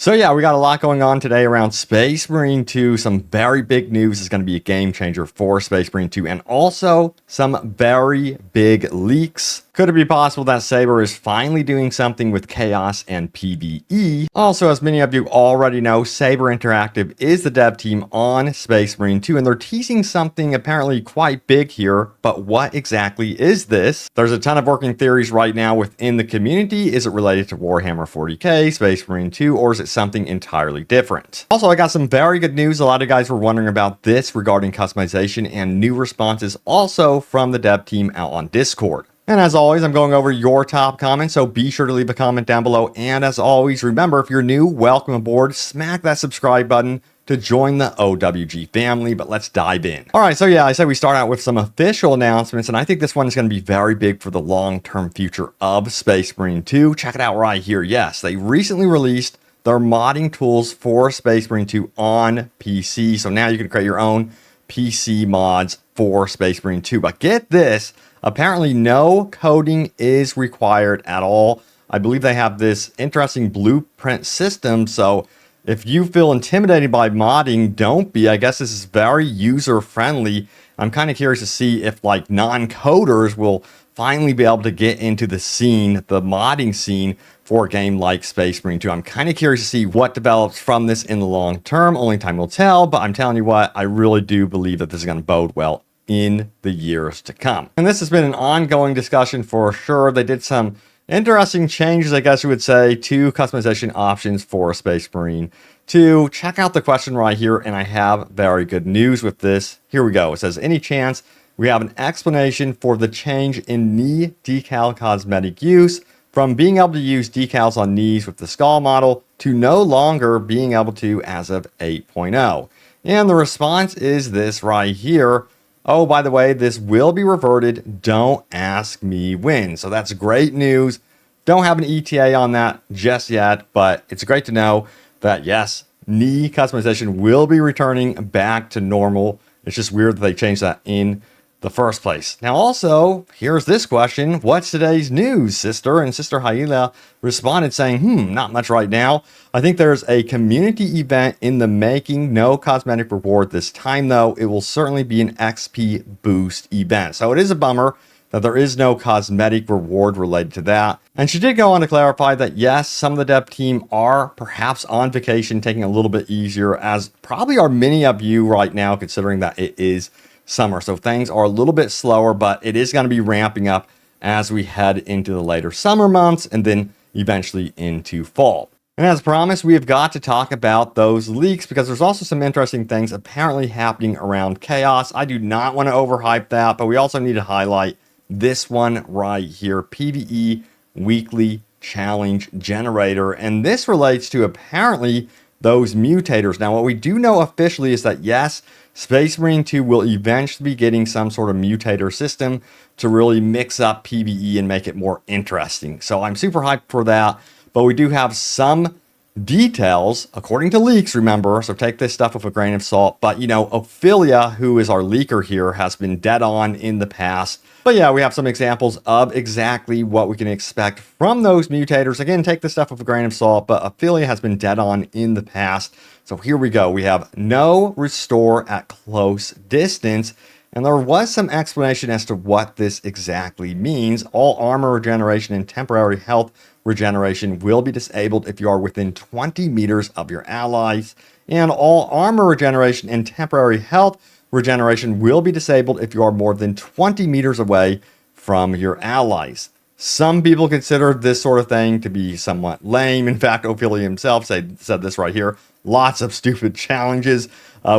So yeah, we got a lot going on today around Space Marine 2. Some very big news is going to be a game changer for Space Marine 2, and also some very big leaks. Could it be possible that Saber is finally doing something with Chaos and PvE? Also, as many of you already know, Saber Interactive is the dev team on Space Marine 2, and they're teasing something apparently quite big here, but what exactly is this? There's a ton of working theories right now within the community. Is it related to Warhammer 40K, Space Marine 2, or is it something entirely different? Also, I got some very good news. A lot of guys were wondering about this regarding customization and new responses also from the dev team out on Discord. And as always, I'm going over your top comments, so be sure to leave a comment down below. And as always, remember, if you're new, welcome aboard. Smack that subscribe button to join the OWG family, but let's dive in. All right, so yeah, I said we start out with some official announcements, and I think this one is going to be very big for the long-term future of Space Marine 2. Check it out right here. Yes, they recently released their modding tools for Space Marine 2 on PC, so now you can create your own PC mods for Space Marine 2. But get this, apparently no coding is required at all. I believe they have this interesting blueprint system, so if you feel intimidated by modding, don't be. I guess this is very user-friendly. I'm kind of curious to see if like non-coders will finally be able to get into the scene, the modding scene, for a game like Space Marine 2. I'm kind of curious to see what develops from this in the long term. Only time will tell, but I'm telling you what, I really do believe that this is going to bode well in the years to come. And this has been an ongoing discussion for sure. They did some interesting changes, I guess you would say, to customization options for Space Marine 2. Check out the question right here, and I have very good news with this. Here we go. It says, any chance we have an explanation for the change in knee decal cosmetic use from being able to use decals on knees with the skull model to no longer being able to as of 8.0? And the response is this right here. Oh, by the way, this will be reverted. Don't ask me when. So that's great news. Don't have an ETA on that just yet, but it's great to know that yes, knee customization will be returning back to normal. It's just weird that they changed that in the first place. Now also, here's this question. What's today's news, sister? And Sister Hyela responded saying, not much right now. I think there's a community event in the making. No cosmetic reward this time, though. It will certainly be an XP boost event. So it is a bummer that there is no cosmetic reward related to that. And she did go on to clarify that yes, some of the dev team are perhaps on vacation, taking a little bit easier, as probably are many of you right now, considering that it is summer. So things are a little bit slower, but it is going to be ramping up as we head into the later summer months and then eventually into fall. And as promised, we have got to talk about those leaks because there's also some interesting things apparently happening around Chaos. I do not want to overhype that, but we also need to highlight this one right here, PvE Weekly Challenge Generator. And this relates to apparently those mutators. Now, what we do know officially is that yes, Space Marine 2 will eventually be getting some sort of mutator system to really mix up PvE and make it more interesting. So I'm super hyped for that, but we do have some details according to leaks, remember, so take this stuff with a grain of salt. But you know, Ophelia, who is our leaker here, has been dead on in the past. But yeah, we have some examples of exactly what we can expect from those mutators. Again, take this stuff with a grain of salt, but Ophelia has been dead on in the past. So here we go. We have no restore at close distance. And there was some explanation as to what this exactly means. All armor regeneration and temporary health regeneration will be disabled if you are within 20 meters of your allies. And all armor regeneration and temporary health regeneration will be disabled if you are more than 20 meters away from your allies. Some people consider this sort of thing to be somewhat lame. In fact, Ophelia himself said this right here. Lots of stupid challenges.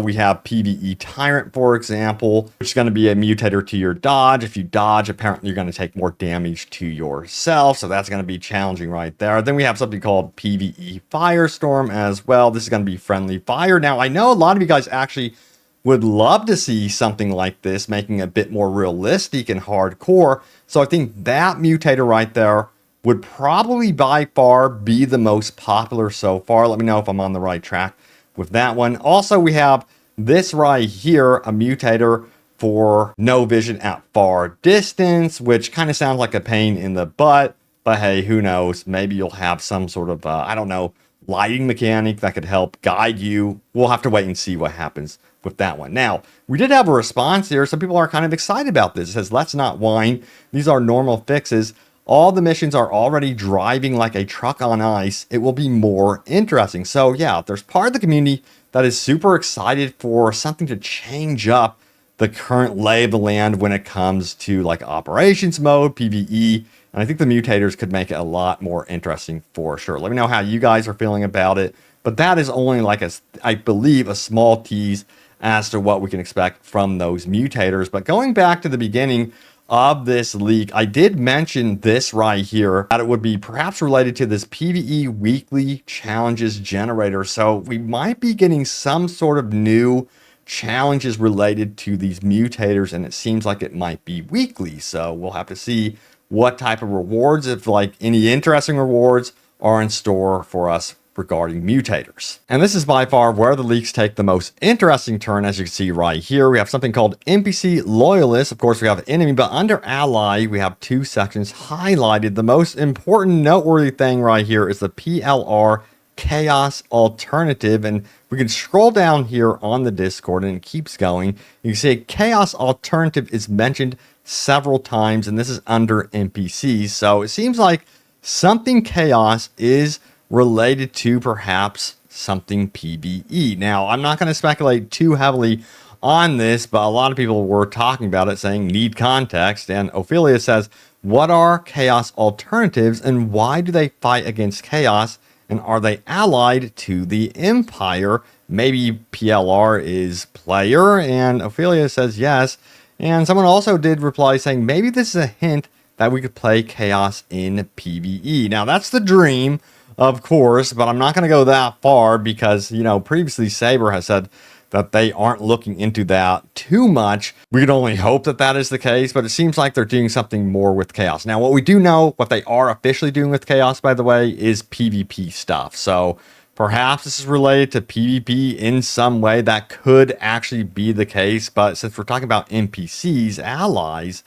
We have PvE Tyrant, for example, which is going to be a mutator to your dodge. If you dodge, apparently you're going to take more damage to yourself. So that's going to be challenging right there. Then we have something called PvE Firestorm as well. This is going to be friendly fire. Now, I know a lot of you guys actually would love to see something like this, making it a bit more realistic and hardcore. So I think that mutator right there would probably by far be the most popular so far. Let me know if I'm on the right track with that one. Also, we have this right here, a mutator for no vision at far distance, which kind of sounds like a pain in the butt. But hey, who knows? Maybe you'll have some sort of, I don't know, lighting mechanic that could help guide you. We'll have to wait and see what happens with that one. Now, we did have a response here. Some people are kind of excited about this. It says, let's not whine. These are normal fixes. All the missions are already driving like a truck on ice. It will be more interesting. So yeah, there's part of the community that is super excited for something to change up the current lay of the land when it comes to like operations mode, PvE. And I think the mutators could make it a lot more interesting for sure. Let me know how you guys are feeling about it. But that is only like I believe, a small tease as to what we can expect from those mutators. But going back to the beginning of this leak, I did mention this right here, that it would be perhaps related to this PvE weekly challenges generator. So we might be getting some sort of new challenges related to these mutators, and it seems like it might be weekly. So we'll have to see what type of rewards, if like any interesting rewards, are in store for us regarding mutators. And this is by far where the leaks take the most interesting turn. As you can see right here, we have something called NPC Loyalist. Of course, we have enemy, but under ally, we have two sections highlighted. The most important noteworthy thing right here is the PLR Chaos Alternative. And we can scroll down here on the Discord and it keeps going. You can see Chaos Alternative is mentioned several times, and this is under NPCs. So it seems like something Chaos is related to perhaps something PvE. Now, I'm not going to speculate too heavily on this, but a lot of people were talking about it, saying need context. And Ophelia says, what are Chaos Alternatives and why do they fight against Chaos? And are they allied to the Empire? Maybe PLR is player. And Ophelia says yes. And someone also did reply saying maybe this is a hint that we could play Chaos in PvE. Now, that's the dream, of course, but I'm not going to go that far because, you know, previously Saber has said that they aren't looking into that too much. We can only hope that that is the case, but it seems like they're doing something more with Chaos. Now, what we do know, what they are officially doing with Chaos, by the way, is PvP stuff. So perhaps this is related to PvP in some way. That could actually be the case, but since we're talking about NPCs, allies,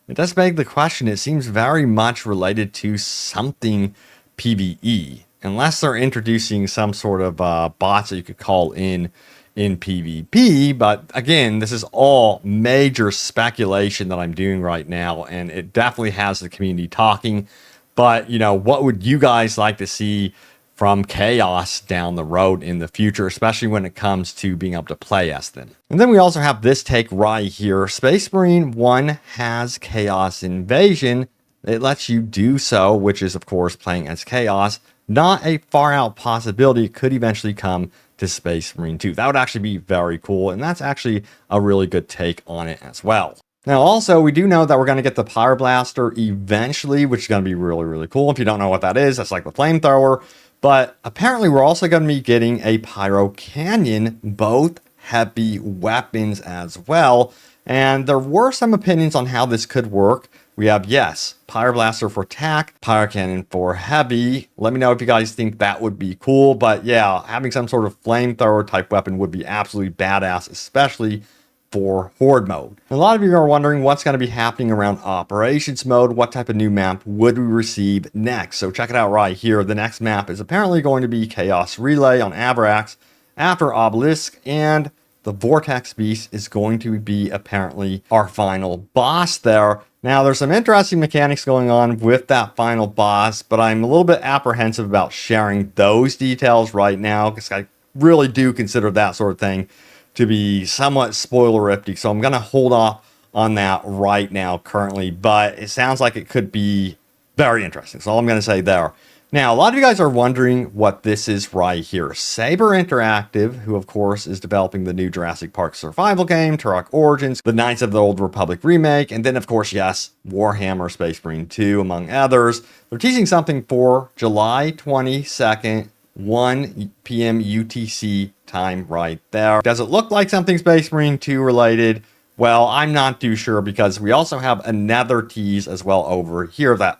it does beg the question. It seems very much related to something PvE, unless they're introducing some sort of bots that you could call in PvP. But again, this is all major speculation that I'm doing right now, and it definitely has the community talking. But, you know, what would you guys like to see from Chaos down the road in the future, especially when it comes to being able to play as them? And then we also have this take right here. Space Marine 1 has Chaos Invasion. It lets you do so, which is, of course, playing as Chaos. Not a far out possibility. It could eventually come to Space Marine 2. That would actually be very cool, and that's actually a really good take on it as well. Now, also, we do know that we're going to get the Pyro Blaster eventually, which is going to be really, really cool. If you don't know what that is, that's like the flamethrower. But apparently, we're also going to be getting a Pyro Canyon, both heavy weapons as well. And there were some opinions on how this could work. We have, yes, Pyro Blaster for attack, Pyro Cannon for heavy. Let me know if you guys think that would be cool. But yeah, having some sort of flamethrower type weapon would be absolutely badass, especially for Horde mode. And a lot of you are wondering what's going to be happening around Operations mode. What type of new map would we receive next? So check it out right here. The next map is apparently going to be Chaos Relay on Abrax after Obelisk, and the Vortex Beast is going to be apparently our final boss there. Now, there's some interesting mechanics going on with that final boss, but I'm a little bit apprehensive about sharing those details right now because I really do consider that sort of thing to be somewhat spoilerific. So I'm going to hold off on that right now currently, but it sounds like it could be very interesting. So all I'm going to say there. Now, a lot of you guys are wondering what this is right here. Saber Interactive, who of course is developing the new Jurassic Park survival game, Turok Origins, the Knights of the Old Republic remake, and then of course, yes, Warhammer Space Marine 2, among others. They're teasing something for July 22nd, 1 p.m. UTC time right there. Does it look like something Space Marine 2 related? Well, I'm not too sure because we also have another tease as well over here that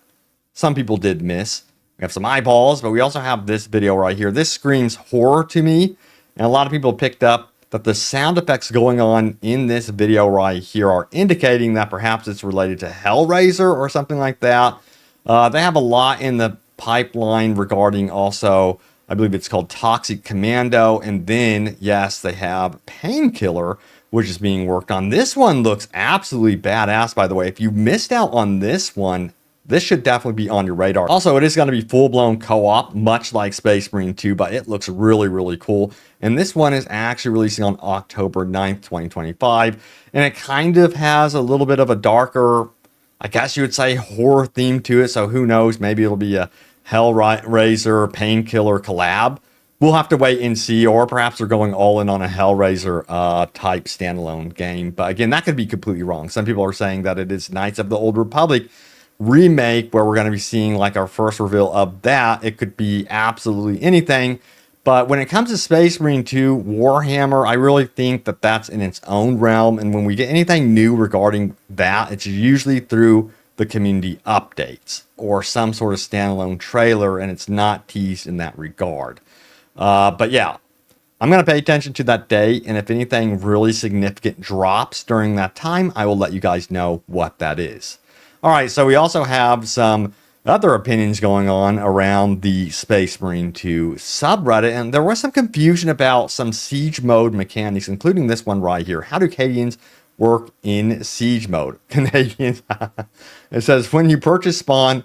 some people did miss. We have some eyeballs, but we also have this video right here. This screams horror to me, and a lot of people picked up that the sound effects going on in this video right here are indicating that perhaps it's related to Hellraiser or something like that. They have a lot in the pipeline regarding also I believe it's called Toxic Commando. And then, yes, they have Painkiller, which is being worked on. This one looks absolutely badass, by the way. If you missed out on this one, this should definitely be on your radar. Also, it is going to be full-blown co-op, much like Space Marine 2, but it looks really, really cool. And this one is actually releasing on October 9th, 2025. And it kind of has a little bit of a darker, I guess you would say, horror theme to it. So who knows? Maybe it'll be a Hellraiser Painkiller collab. We'll have to wait and see, or perhaps they're going all in on a Hellraiser type standalone game. But again, that could be completely wrong. Some people are saying that it is Knights of the Old Republic remake, where we're going to be seeing like our first reveal of that. It could be absolutely anything. But when it comes to Space Marine 2 Warhammer, I really think that that's in its own realm. And when we get anything new regarding that, it's usually through the community updates or some sort of standalone trailer, and it's not teased in that regard. But yeah, I'm going to pay attention to that date, and if anything really significant drops during that time, I will let you guys know what that is. All right, so we also have some other opinions going on around the Space Marine 2 subreddit, and there was some confusion about some siege mode mechanics, including this one right here. How do Cadians work in siege mode? Canadians. It says, when you purchase spawn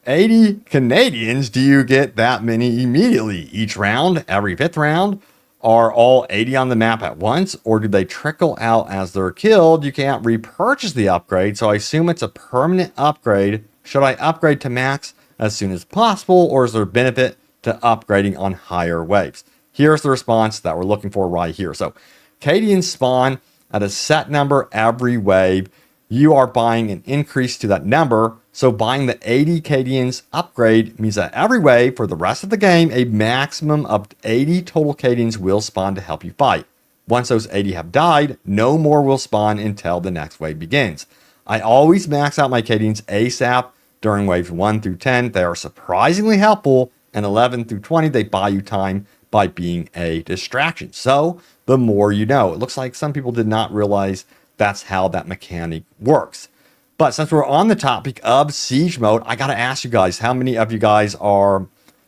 80 Canadians, do you get that many immediately each round, every 5th round? Are all 80 on the map at once, or do they trickle out as they're killed? You can't repurchase the upgrade, so I assume it's a permanent upgrade. Should I upgrade to max as soon as possible, or is there benefit to upgrading on higher waves? Here's the response that we're looking for right here. So, Cadians spawn at a set number every wave. You are buying an increase to that number. So buying the 80 Cadians upgrade means that every wave for the rest of the game, a maximum of 80 total Cadians will spawn to help you fight. Once those 80 have died, no more will spawn until the next wave begins. I always max out my Cadians ASAP during waves 1 through 10. They are surprisingly helpful, and 11 through 20, they buy you time by being a distraction. So the more you know. It looks like some people did not realize that's how that mechanic works. But since we're on the topic of siege mode, I got to ask you guys, how many of you guys are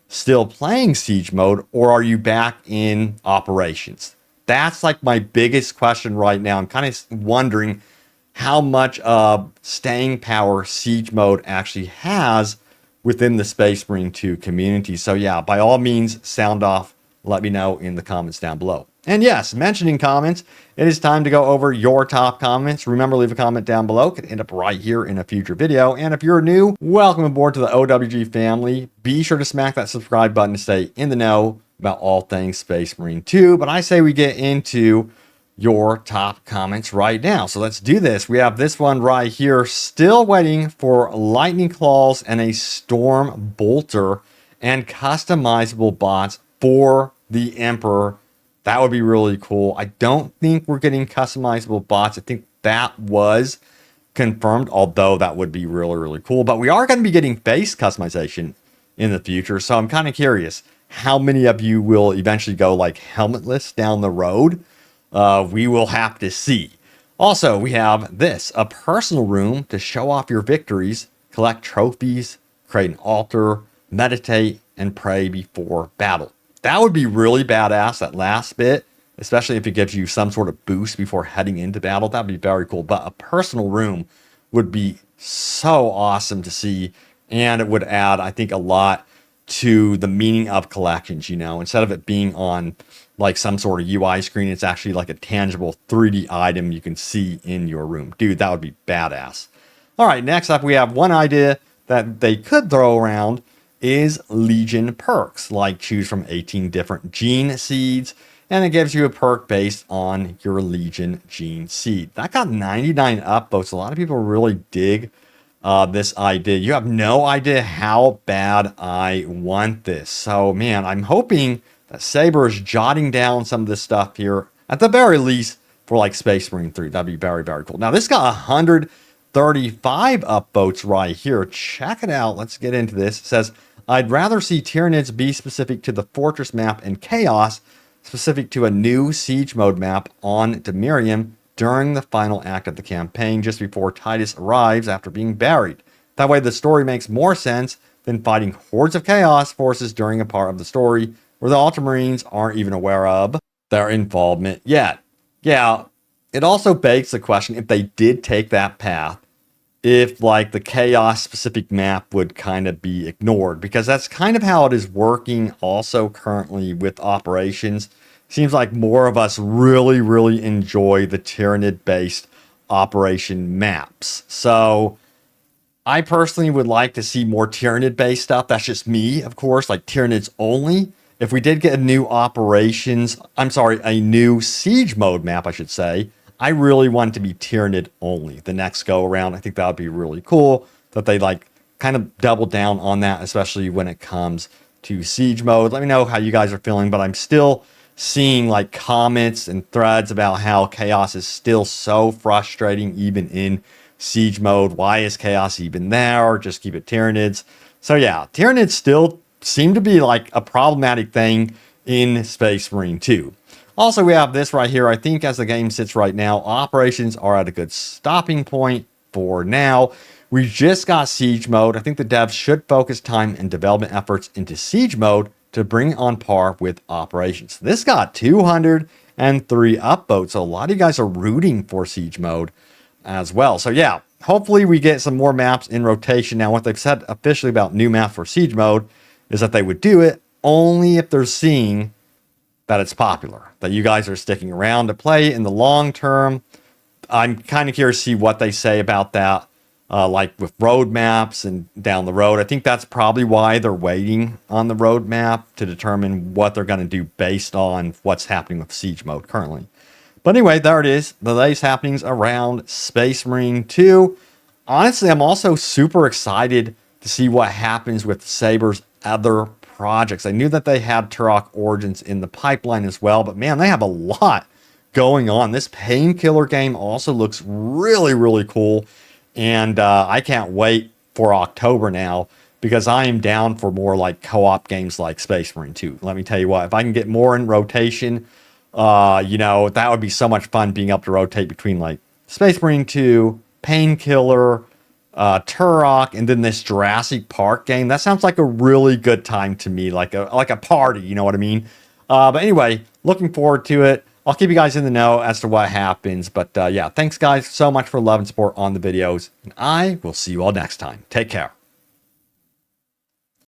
still playing siege mode, or are you back in operations? That's like my biggest question right now. I'm kind of wondering how much staying power siege mode actually has within the Space Marine 2 community. So yeah, by all means, sound off. Let me know in the comments down below. And yes, mentioning comments, it is time to go over your top comments. Remember, leave a comment down below. It could end up right here in a future video. And if you're new, welcome aboard to the OWG family. Be sure to smack that subscribe button to stay in the know about all things Space Marine 2. But I say we get into your top comments right now. So let's do this. We have this one right here, still waiting for Lightning Claws and a Storm Bolter and customizable bots for the Emperor. That would be really cool. I don't think we're getting customizable bots. I think that was confirmed, although that would be really, really cool. But we are going to be getting face customization in the future. So I'm kind of curious how many of you will eventually go like helmetless down the road. We will have to see. Also, we have this, a personal room to show off your victories, collect trophies, create an altar, meditate, and pray before battle. That would be really badass, that last bit, especially if it gives you some sort of boost before heading into battle. That would be very cool. But a personal room would be so awesome to see, and it would add, I think, a lot to the meaning of collections, you know. Instead of it being on like some sort of UI screen, it's actually like a tangible 3D item you can see in your room. Dude, that would be badass. All right, next up, we have one idea that they could throw around is Legion perks, like choose from 18 different gene seeds, and it gives you a perk based on your Legion gene seed. That got 99 upvotes. A lot of people really dig this idea. You have no idea how bad I want this. So, man, I'm hoping that Saber is jotting down some of this stuff here, at the very least, for like Space Marine 3. That'd be very, very cool. Now, this got 135 upvotes right here. Check it out. Let's get into this. It says, I'd rather see Tyranids be specific to the Fortress map and Chaos specific to a new Siege mode map on Demirium during the final act of the campaign, just before Titus arrives after being buried. That way the story makes more sense than fighting hordes of Chaos forces during a part of the story where the Ultramarines aren't even aware of their involvement yet. Yeah, it also begs the question, if they did take that path, if like the chaos specific map would kind of be ignored, because that's kind of how it is working also currently with operations. Seems like more of us really enjoy the Tyranid based operation maps. So I personally would like to see more Tyranid based stuff. That's just me, of course, like Tyranids only. If we did get a new a new siege mode map, I should say, I really want it to be Tyranid only the next go around. I think that would be really cool that they like kind of double down on that, especially when it comes to siege mode. Let me know how you guys are feeling, but I'm still seeing like comments and threads about how chaos is still so frustrating even in siege mode. Why is chaos even there? Just keep it Tyranids. So yeah, Tyranids still seem to be like a problematic thing in Space Marine 2. Also, we have this right here. I think as the game sits right now, operations are at a good stopping point for now. We just got siege mode. I think the devs should focus time and development efforts into siege mode to bring on par with operations. This got 203 upvotes, so a lot of you guys are rooting for siege mode as well. So yeah, hopefully we get some more maps in rotation. Now, what they've said officially about new maps for siege mode is that they would do it only if they're seeing that it's popular, that you guys are sticking around to play in the long term. I'm kind of curious to see what they say about that, like with roadmaps and down the road. I think that's probably why they're waiting on the roadmap to determine what they're going to do based on what's happening with siege mode currently. But anyway, there it is. The latest happenings around Space Marine 2. Honestly, I'm also super excited to see what happens with Saber's other projects. I knew that they had Turok Origins in the pipeline as well, but man, they have a lot going on. This Painkiller game also looks really cool, and I can't wait for October now, because I am down for more like co-op games like Space Marine 2. Let me tell you what, if I can get more in rotation, that would be so much fun, being able to rotate between like Space Marine 2, Painkiller, Turok, and then this Jurassic Park game. That sounds like a really good time to me, like a party, you know what I mean? But anyway, looking forward to it. I'll keep you guys in the know as to what happens. But yeah, thanks guys so much for love and support on the videos, and I will see you all next time. Take care.